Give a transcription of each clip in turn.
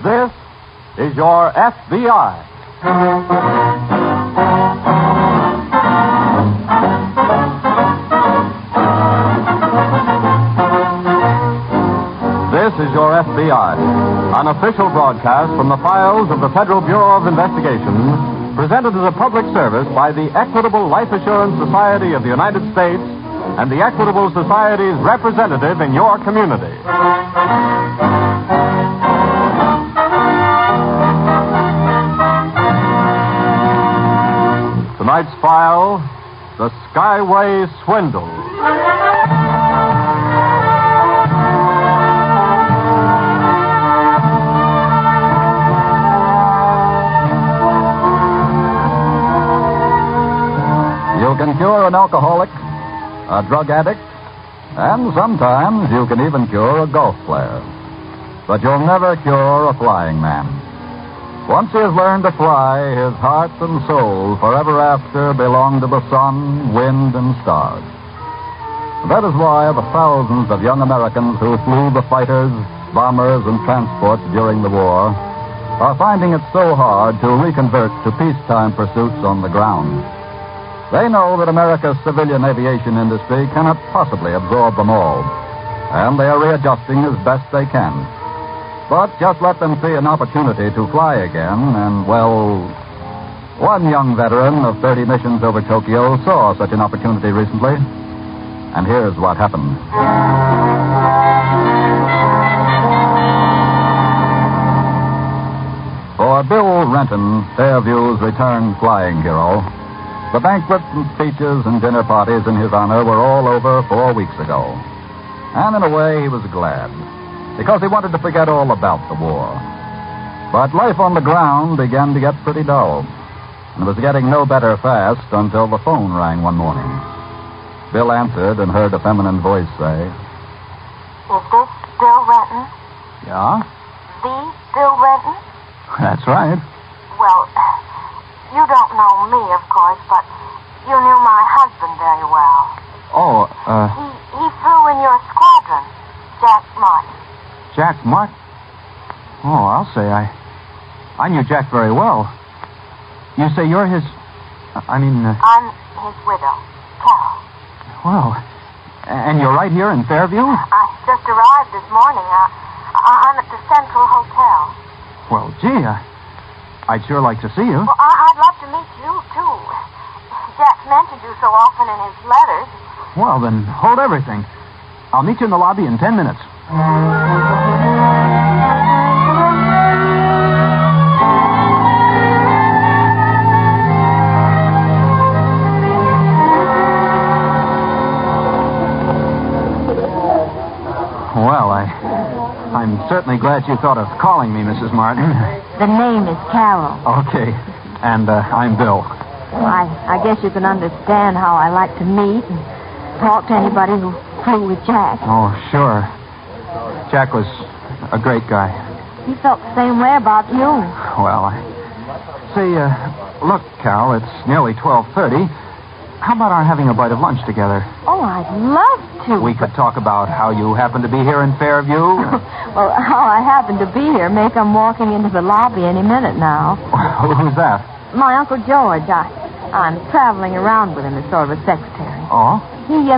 This is your F.B.I. This is your F.B.I., an official broadcast from the files of the Federal Bureau of Investigation, presented as a public service by the Equitable Life Assurance Society of the United States and the Equitable Society's representative in your community. Tonight's file, the Skyway Swindle. You can cure an alcoholic, a drug addict, and sometimes you can even cure a golf player. But you'll never cure a flying man. Once he has learned to fly, his heart and soul forever after belong to the sun, wind, and stars. That is why the thousands of young Americans who flew the fighters, bombers, and transports during the war are finding it so hard to reconvert to peacetime pursuits on the ground. They know that America's civilian aviation industry cannot possibly absorb them all, and they are readjusting as best they can. But just let them see an opportunity to fly again, and, well, one young veteran of 30 missions over Tokyo saw such an opportunity recently, and here's what happened. For Bill Renton, Fairview's returned flying hero, the banquets and speeches and dinner parties in his honor were all over 4 weeks ago. And in a way, he was glad, because he wanted to forget all about the war. But life on the ground began to get pretty dull, and was getting no better fast until the phone rang one morning. Bill answered and heard a feminine voice say, "Is this Bill Renton? "Yeah, The Bill Renton?" that's right." Well, you don't know me, of course, but you knew my husband very well. "Oh, He flew in your squadron, Jack Martin." Jack Martin? Oh, I'll say I knew Jack very well. You say you're his... I'm his widow, Carol. Well, and you're right here in Fairview? I just arrived this morning. I'm at the Central Hotel. Well, gee, I'd sure like to see you. Well, I'd love to meet you, too. Jack's mentioned you so often in his letters. Well, then, hold everything. I'll meet you in the lobby in 10 minutes. Well, I'm certainly glad you thought of calling me, Mrs. Martin. The name is Carol. Okay. And I'm Bill. Well, I guess you can understand how I like to meet and talk to anybody who flew with Jack. Oh, sure. Jack was a great guy. He felt the same way about you. Well, look, Carol, it's nearly 12:30. How about our having a bite of lunch together? Oh, I'd love to. We could talk about how you happen to be here in Fairview. Well, how I happen to be here may come walking into the lobby any minute now. Who's that? My Uncle George. I'm traveling around with him as sort of a secretary. Oh? He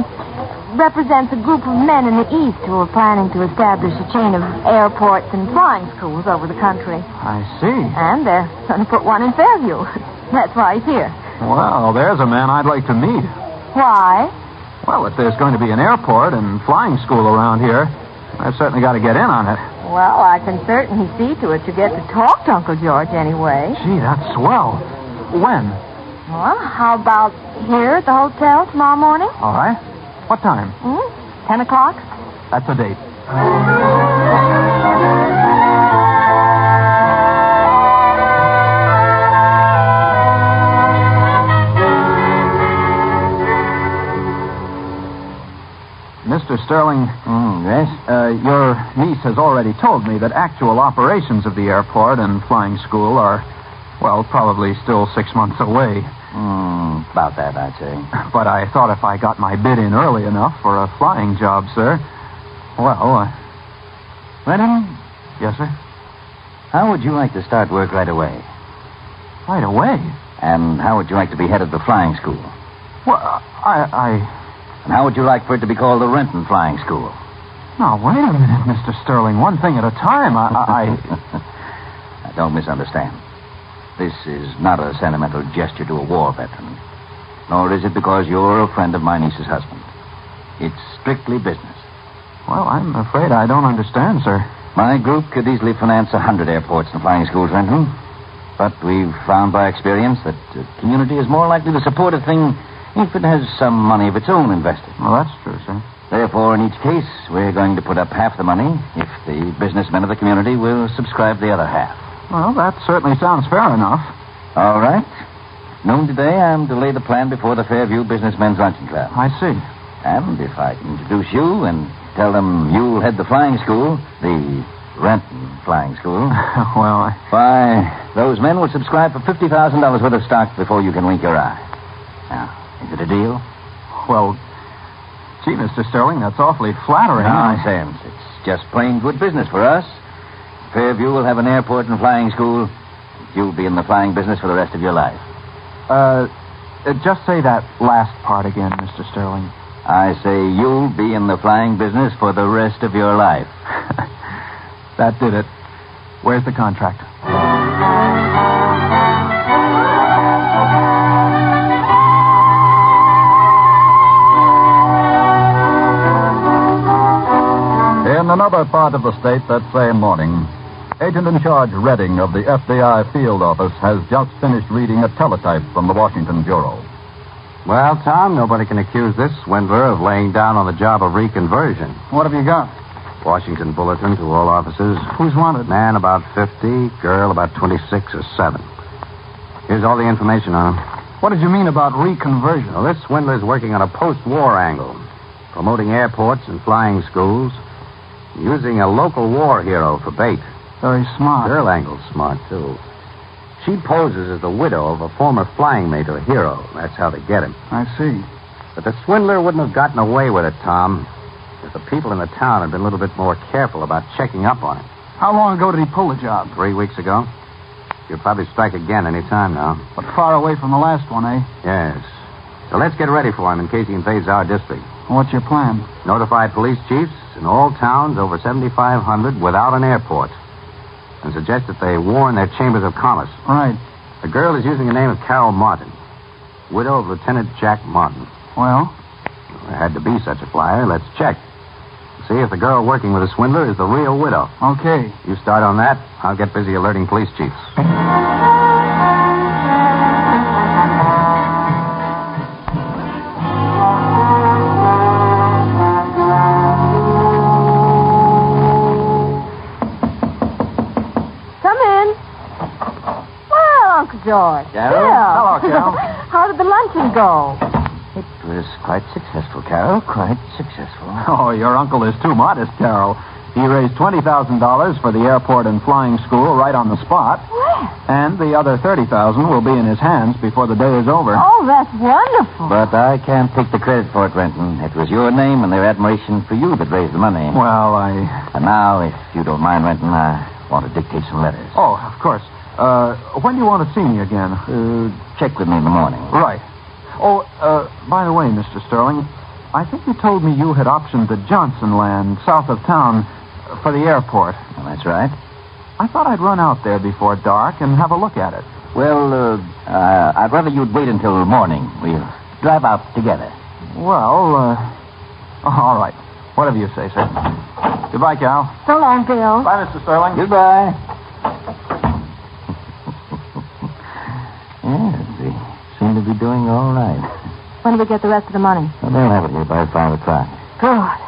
represents a group of men in the East who are planning to establish a chain of airports and flying schools over the country. I see. And they're going to put one in Fairview. That's why he's here. Well, there's a man I'd like to meet. Why? Well, if there's going to be an airport and flying school around here, I've certainly got to get in on it. Well, I can certainly see to it you get to talk to Uncle George anyway. Gee, that's swell. When? Well, how about here at the hotel tomorrow morning? All right. What time? 10 o'clock? That's a date. Mr. Sterling. Yes? Your niece has already told me that actual operations of the airport and flying school are, well, probably still 6 months away. About that, I'd say. But I thought if I got my bid in early enough for a flying job, sir, well, Renton? Yes, sir? How would you like to start work right away? Right away? And how would you like to be head of the flying school? Well, And how would you like for it to be called the Renton Flying School? Now, wait a minute, Mr. Sterling. One thing at a time. Now, don't misunderstand. This is not a sentimental gesture to a war veteran. Nor is it because you're a friend of my niece's husband. It's strictly business. Well, I'm afraid I don't understand, sir. My group could easily finance 100 airports and flying schools, Renton. But we've found by experience that the community is more likely to support a thing if it has some money of its own invested. Well, that's true, sir. Therefore, in each case, we're going to put up half the money if the businessmen of the community will subscribe the other half. Well, that certainly sounds fair enough. All right. Noon today, I'm to lay the plan before the Fairview Businessmen's Luncheon Club. I see. And if I can introduce you and tell them you'll head the flying school, the Renton Flying School, Well, why, those men will subscribe for $50,000 worth of stock before you can wink your eye. Now, is it a deal? Well, gee, Mr. Sterling, that's awfully flattering. Nonsense. It's just plain good business for us. Fairview will have an airport and flying school. You'll be in the flying business for the rest of your life. Just say that last part again, Mr. Sterling. I say you'll be in the flying business for the rest of your life. That did it. Where's the contract? In another part of the state that same morning, Agent in Charge Redding of the F.B.I. field office has just finished reading a teletype from the Washington Bureau. Well, Tom, nobody can accuse this swindler of laying down on the job of reconversion. What have you got? Washington bulletin to all officers. Who's wanted? Man about 50, girl about 26 or 7. Here's all the information on him. What did you mean about reconversion? Well, this swindler's working on a post-war angle, promoting airports and flying schools, using a local war hero for bait. Very smart. Girl angle's smart, too. She poses as the widow of a former flying mate or hero. That's how they get him. I see. But the swindler wouldn't have gotten away with it, Tom, if the people in the town had been a little bit more careful about checking up on him. How long ago did he pull the job? 3 weeks ago. He'll probably strike again any time now. But far away from the last one, eh? Yes. So let's get ready for him in case he invades our district. What's your plan? Notify police chiefs in all towns over 7,500 without an airport. And suggest that they warn their chambers of commerce. Right. The girl is using the name of Carol Martin, widow of Lieutenant Jack Martin. Well? There had to be such a flyer. Let's check. See if the girl working with the swindler is the real widow. Okay. You start on that. I'll get busy alerting police chiefs. George. Carol? Hello, Carol. How did the luncheon go? It was quite successful, Carol. Quite successful. Oh, your uncle is too modest, Carol. He raised $20,000 for the airport and flying school right on the spot. Where? And the other $30,000 will be in his hands before the day is over. Oh, that's wonderful. But I can't take the credit for it, Renton. It was your name and their admiration for you that raised the money. Well, And now, if you don't mind, Renton, I want to dictate some letters. Oh, of course. When do you want to see me again? Check with me in the morning. Right. Oh, by the way, Mr. Sterling, I think you told me you had optioned the Johnson land south of town for the airport. Well, that's right. I thought I'd run out there before dark and have a look at it. Well, I'd rather you'd wait until morning. We'll drive out together. Well, all right. Whatever you say, sir. Goodbye, Cal. So long, Bill. Bye, Mr. Sterling. Goodbye. Yeah, they seem to be doing all right. When do we get the rest of the money? Well, they'll have it here by 5 o'clock. Good.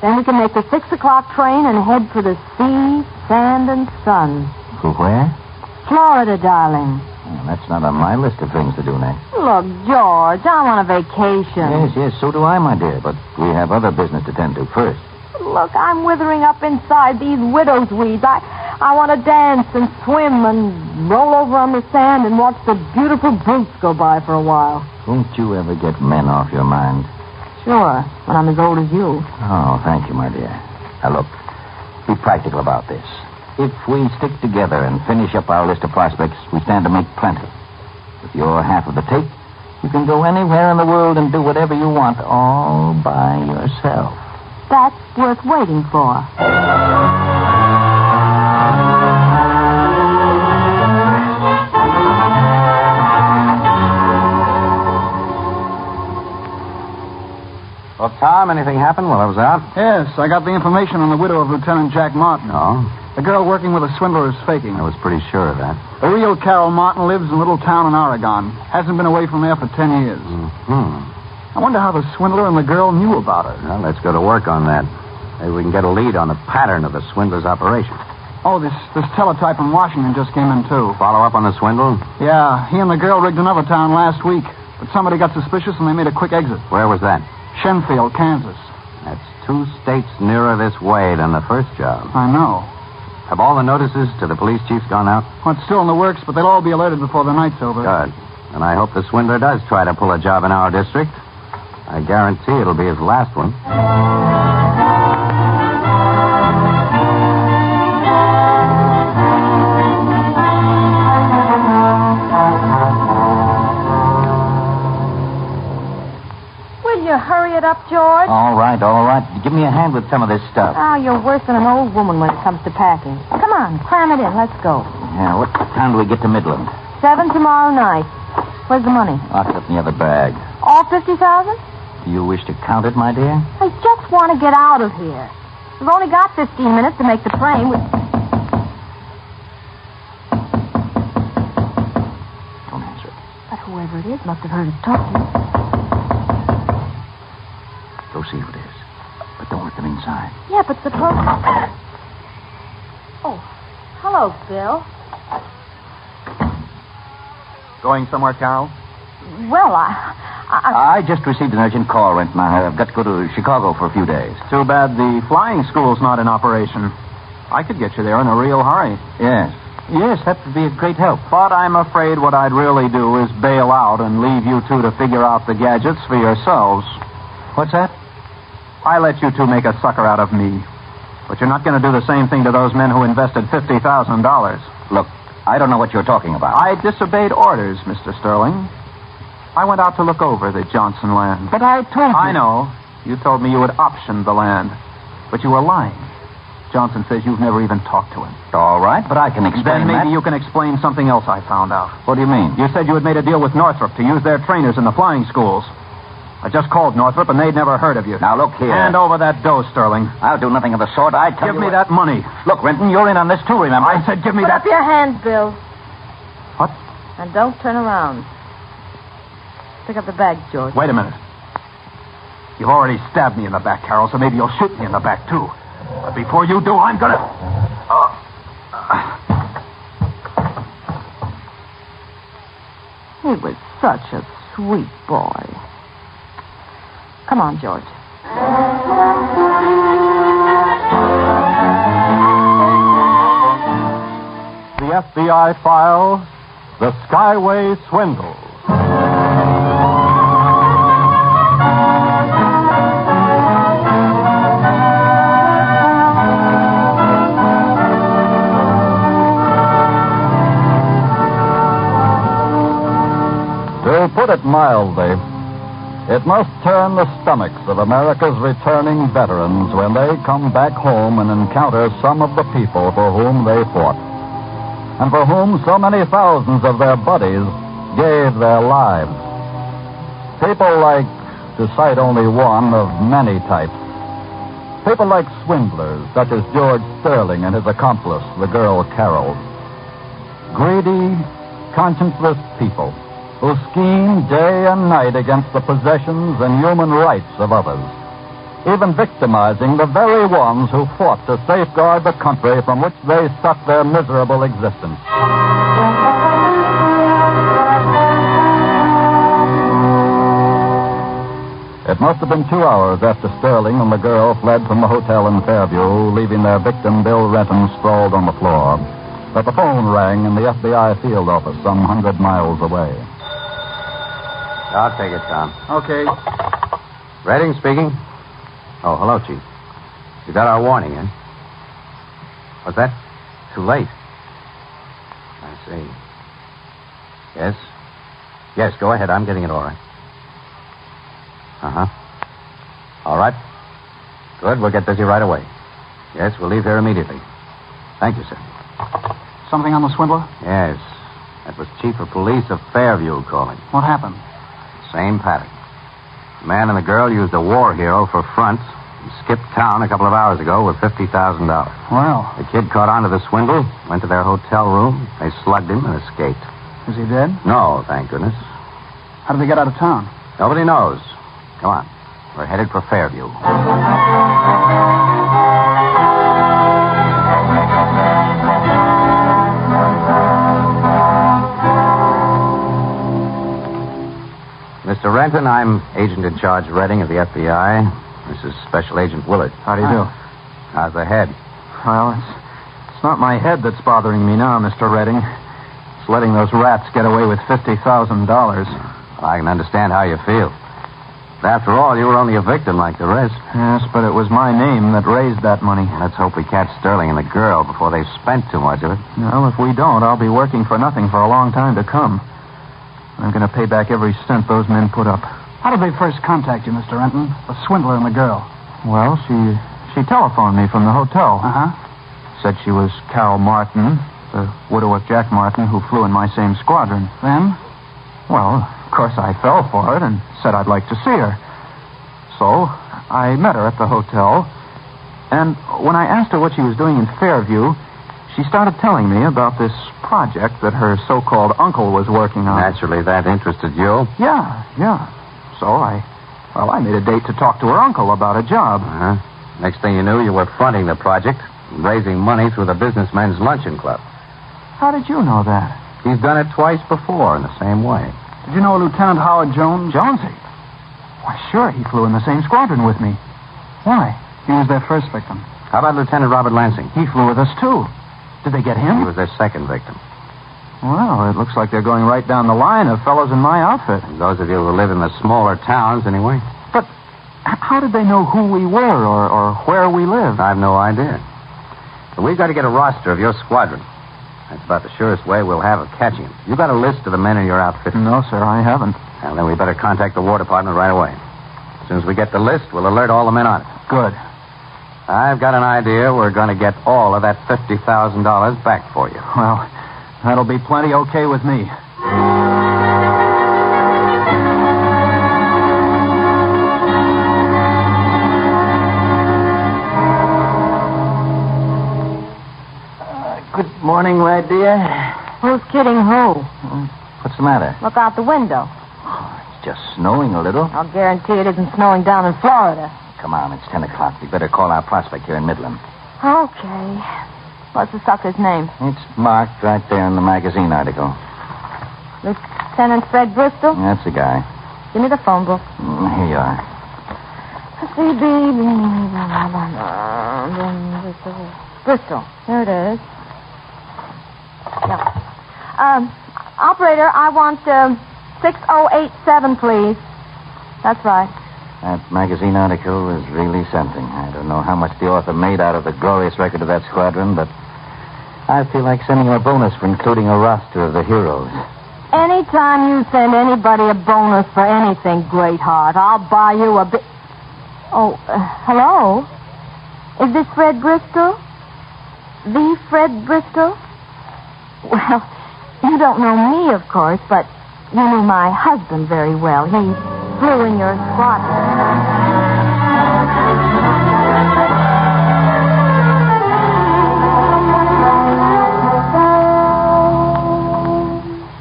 Then we can make the 6 o'clock train and head for the sea, sand, and sun. For where? Florida, darling. Well, that's not on my list of things to do next. Look, George, I'm on a vacation. Yes, so do I, my dear. But we have other business to tend to first. Look, I'm withering up inside these widow's weeds. I want to dance and swim and roll over on the sand and watch the beautiful boats go by for a while. Won't you ever get men off your mind? Sure, when I'm as old as you. Oh, thank you, my dear. Now, look, be practical about this. If we stick together and finish up our list of prospects, we stand to make plenty. With your half of the take, you can go anywhere in the world and do whatever you want all by yourself. That's worth waiting for. Well, Tom, anything happened while I was out? Yes, I got the information on the widow of Lieutenant Jack Martin. No. The girl working with a swindler is faking. I was pretty sure of that. The real Carol Martin lives in a little town in Oregon. Hasn't been away from there for 10 years. Mm-hmm. I wonder how the swindler and the girl knew about her. Well, let's go to work on that. Maybe we can get a lead on the pattern of the swindler's operation. Oh, this teletype from Washington just came in, too. Follow up on the swindle? Yeah, he and the girl rigged another town last week. But somebody got suspicious and they made a quick exit. Where was that? Shenfield, Kansas. That's 2 states nearer this way than the first job. I know. Have all the notices to the police chiefs gone out? Well, it's still in the works, but they'll all be alerted before the night's over. Good. And I hope the swindler does try to pull a job in our district. I guarantee it'll be his last one. Hurry it up, George. All right. Give me a hand with some of this stuff. Oh, you're worse than an old woman when it comes to packing. Come on, cram it in. Let's go. Yeah, what time do we get to Midland? 7 tomorrow night. Where's the money? Locked up in the other bag. All 50,000? Do you wish to count it, my dear? I just want to get out of here. We've only got 15 minutes to make the train. Don't answer it. But whoever it is must have heard us talking. Go see who it is. But don't let them inside. Yeah, but suppose... Oh, hello, Bill. Going somewhere, Carol? Well, I just received an urgent call, Renton. I've got to go to Chicago for a few days. Too bad the flying school's not in operation. I could get you there in a real hurry. Yes, that would be a great help. But I'm afraid what I'd really do is bail out and leave you two to figure out the gadgets for yourselves. What's that? I let you two make a sucker out of me. But you're not going to do the same thing to those men who invested $50,000. Look, I don't know what you're talking about. I disobeyed orders, Mr. Sterling. I went out to look over the Johnson land. But I told you... I know. You told me you had optioned the land. But you were lying. Johnson says you've never even talked to him. All right, but I can explain Then maybe that. you can explain something else I found out. What do you mean? You said you had made a deal with Northrop to use their trainers in the flying schools. I just called Northrop, and they'd never heard of you. Now, look here. Hand over that dough, Sterling. I'll do nothing of the sort. I tell you... Give me that money. Look, Renton, you're in on this too, remember? I said give me Put that... up your hands, Bill. What? And don't turn around. Pick up the bag, George. Wait a minute. You've already stabbed me in the back, Carol, so maybe you'll shoot me in the back, too. But before you do, I'm gonna... He was such a sweet boy. Come on, George. The FBI file, The Skyway Swindle. To put it mildly, it must turn the stomachs of America's returning veterans when they come back home and encounter some of the people for whom they fought, and for whom so many thousands of their buddies gave their lives. People like, to cite only one of many types, people like swindlers, such as George Sterling and his accomplice, the girl Carol. Greedy, conscienceless people who scheme day and night against the possessions and human rights of others, even victimizing the very ones who fought to safeguard the country from which they sucked their miserable existence. It must have been 2 hours after Sterling and the girl fled from the hotel in Fairview, leaving their victim, Bill Renton, sprawled on the floor, that the phone rang in the FBI field office some 100 miles away. I'll take it, Tom. Okay. Redding speaking. Oh, hello, Chief. You got our warning, eh? What's that? too late. I see. Yes? Yes, go ahead. I'm getting it all right. Uh-huh. All right. Good. We'll get busy right away. Yes, we'll leave here immediately. Thank you, sir. Something on the swindler? Yes. That was Chief of Police of Fairview calling. What happened? Same pattern. The man and the girl used a war hero for fronts and skipped town a couple of hours ago with $50,000. Well, The kid caught on to the swindle, went to their hotel room, they slugged him and escaped. is he dead? No, thank goodness. How did they get out of town? Nobody knows. Come on. We're headed for Fairview. Mr. Renton, I'm agent in charge Redding of the F.B.I. This is Special Agent Willard. How do you do? How's the head? Well, it's not my head that's bothering me now, Mr. Redding. It's letting those rats get away with $50,000. I can understand how you feel. After all, you were only a victim like the rest. Yes, but it was my name that raised that money. Let's hope we catch Sterling and the girl before they've spent too much of it. Well, if we don't, I'll be working for nothing for a long time to come. I'm going to pay back every cent those men put up. How did they first contact you, Mr. Renton? The swindler and the girl. Well, she telephoned me from the hotel. Uh-huh. Said she was Carol Martin, the widow of Jack Martin, who flew in my same squadron. Then? Well, of course I fell for it and said I'd like to see her. So I met her at the hotel, and when I asked her what she was doing in Fairview, she started telling me about this project that her so-called uncle was working on. Naturally, that interested you. Yeah. So I made a date to talk to her uncle about a job. Uh-huh. Next thing you knew, you were fronting the project and raising money through the Businessmen's Luncheon Club. How did you know that? He's done it twice before in the same way. Did you know Lieutenant Howard Jones? Jonesy? Why, sure, he flew in the same squadron with me. Why? He was their first victim. How about Lieutenant Robert Lansing? He flew with us, too. Did they get him? He was their second victim. Well, it looks like they're going right down the line of fellows in my outfit. And those of you who live in the smaller towns, anyway. But how did they know who we were or where we lived? I've no idea. But we've got to get a roster of your squadron. That's about the surest way we'll have of catching him. You got a list of the men in your outfit? No, sir, I haven't. Well, then we better contact the War Department right away. As soon as we get the list, we'll alert all the men on it. Good. I've got an idea we're going to get all of that $50,000 back for you. Well, that'll be plenty okay with me. Good morning, my dear. Who's kidding who? What's the matter? Look out the window. It's just snowing a little. I'll guarantee it isn't snowing down in Florida. Come on, it's 10 o'clock. We better call our prospect here in Midland. Okay. What's the sucker's name? It's marked right there in the magazine article. Lieutenant Fred Bristol? That's the guy. Give me the phone book. Here you are. Bristol. There it is. Yeah. Operator, I want 6087, please. That's right. That magazine article is really something. I don't know how much the author made out of the glorious record of that squadron, but I feel like sending him a bonus for including a roster of the heroes. Anytime you send anybody a bonus for anything, Greatheart, I'll buy you a bit. Oh, hello? Is this Fred Bristol? The Fred Bristol? Well, you don't know me, of course, but you knew my husband very well. He flew in your squadron.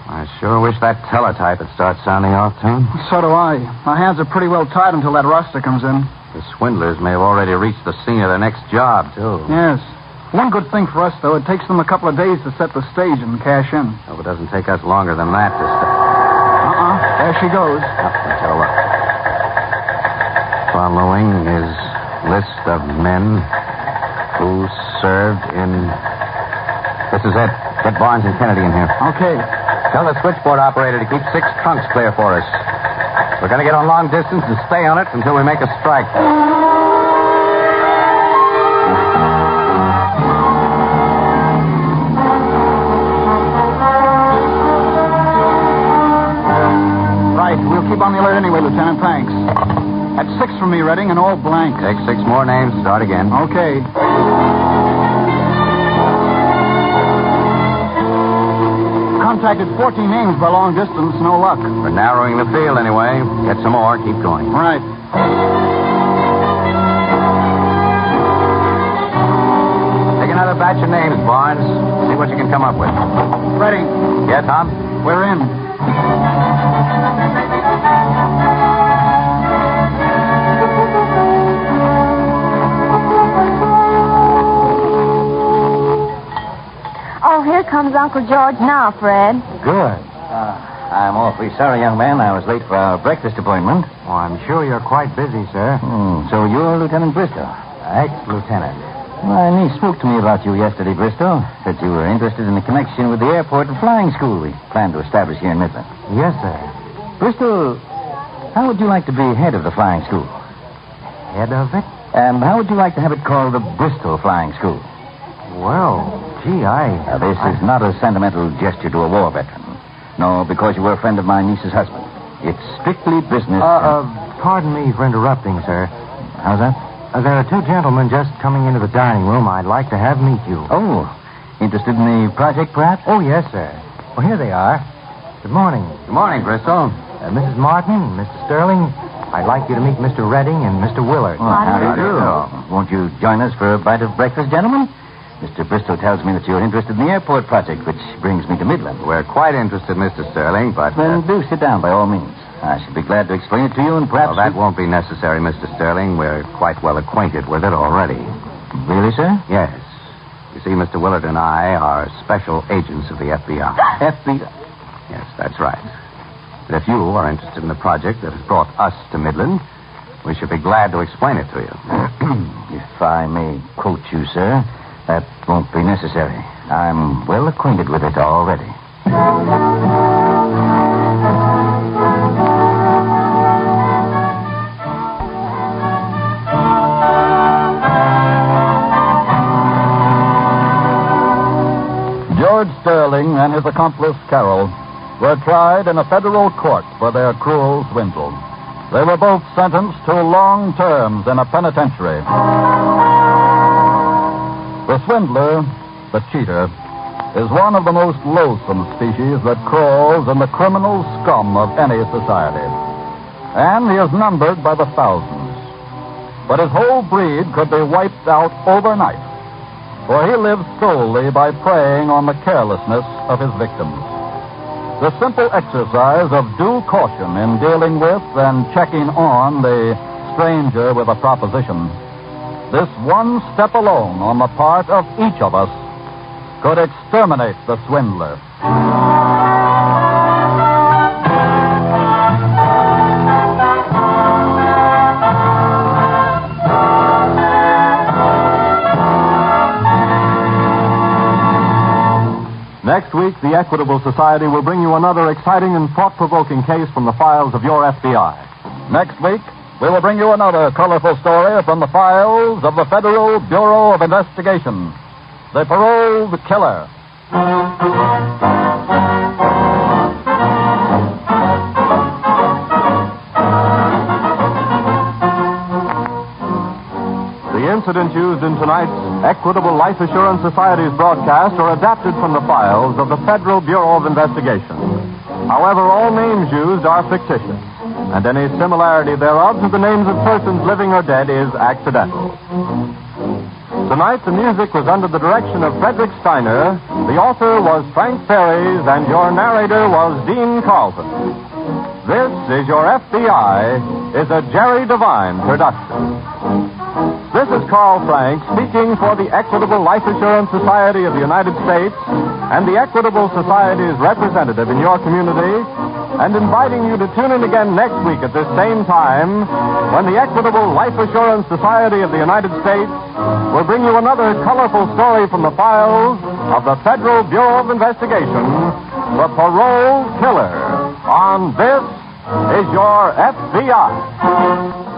I sure wish that teletype would start sounding off tune. So do I. My hands are pretty well tied until that roster comes in. The swindlers may have already reached the scene of their next job, too. Yes. One good thing for us, though, it takes them a couple of days to set the stage and cash in. Hope it doesn't take us longer than that to start. There she goes. Let's have a look. Following is list of men who served in... This is it. Get Barnes and Kennedy in here. Okay. Tell the switchboard operator to keep 6 trunks clear for us. We're going to get on long distance and stay on it until we make a strike. keep on the alert anyway, Lieutenant. Thanks. That's 6 from me, Redding, and all blanks. Take 6 more names. Start again. Okay. Contacted 14 names by long distance. No luck. We're narrowing the field anyway. Get some more. Keep going. Right. Take another batch of names, Barnes. See what you can come up with. Redding. Yeah, Tom? We're in. Oh, here comes Uncle George now, Fred. Good. I'm awfully sorry, young man. I was late for our breakfast appointment. Oh, I'm sure you're quite busy, sir. So you're Lieutenant Bristol? Ex-lieutenant. My niece spoke to me about you yesterday, Bristol. Said you were interested in the connection with the airport and flying school we plan to establish here in Midland. Yes, sir. Bristol, how would you like to be head of the flying school? Head of it? And how would you like to have it called the Bristol Flying School? Well, gee, Now, this is not a sentimental gesture to a war veteran. No, because you were a friend of my niece's husband. It's strictly business. Pardon me for interrupting, sir. How's that? There are 2 gentlemen just coming into the dining room I'd like to have meet you. Oh, interested in the project, perhaps? Oh, yes, sir. Well, here they are. Good morning. Good morning, Bristol. Mrs. Martin, Mr. Sterling, I'd like you to meet Mr. Redding and Mr. Willard. Well, how do you do? Won't you join us for a bite of breakfast, gentlemen? Mr. Bristol tells me that you're interested in the airport project, which brings me to Midland. We're quite interested, Mr. Sterling, but... Then do sit down, by all means. I should be glad to explain it to you, and perhaps... Well, that won't be necessary, Mr. Sterling. We're quite well acquainted with it already. Really, sir? Yes. You see, Mr. Willard and I are special agents of the F.B.I. F.B.I.? Yes, that's right. But if you are interested in the project that has brought us to Midland, we should be glad to explain it to you. If I may quote you, sir, that won't be necessary. I'm well acquainted with it already. George Sterling and his accomplice, Carroll, were tried in a federal court for their cruel swindle. They were both sentenced to long terms in a penitentiary. The swindler, the cheater, is one of the most loathsome species that crawls in the criminal scum of any society. And he is numbered by the thousands. But his whole breed could be wiped out overnight, for he lives solely by preying on the carelessness of his victims. The simple exercise of due caution in dealing with and checking on the stranger with a proposition. This one step alone on the part of each of us could exterminate the swindler. Next week, the Equitable Society will bring you another exciting and thought-provoking case from the files of your F.B.I. Next week, we will bring you another colorful story from the files of the Federal Bureau of Investigation. The Paroled Killer. The incidents used in tonight's Equitable Life Assurance Society's broadcast are adapted from the files of the Federal Bureau of Investigation. However, all names used are fictitious, and any similarity thereof to the names of persons living or dead is accidental. Tonight, the music was under the direction of Frederick Steiner, the author was Frank Ferries, and your narrator was Dean Carlton. This is Your F.B.I. is a Jerry Devine production. This is Carl Frank speaking for the Equitable Life Assurance Society of the United States and the Equitable Society's representative in your community, and inviting you to tune in again next week at this same time when the Equitable Life Assurance Society of the United States will bring you another colorful story from the files of the Federal Bureau of Investigation, The Paroled Killer, on This Is Your F.B.I.